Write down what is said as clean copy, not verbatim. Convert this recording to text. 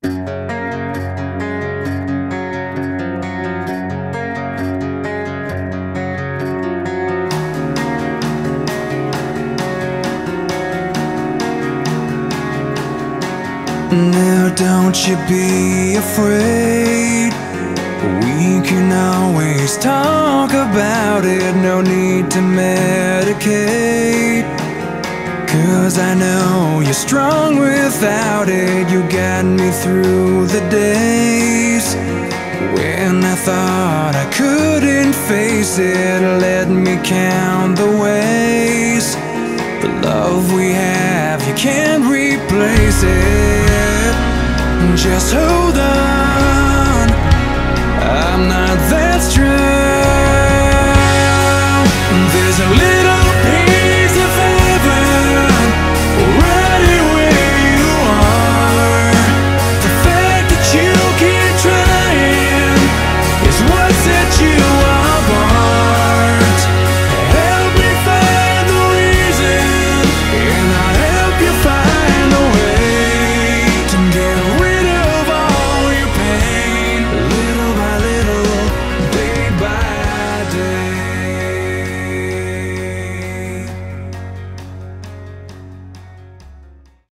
Now don't you be afraid, we can always talk about it. No need to medicate, 'cause I know you're strong without it. You got me through the days when I thought I couldn't face it. Let me count the ways the love we have, you can't replace it. Just hold on, I'm not that strong.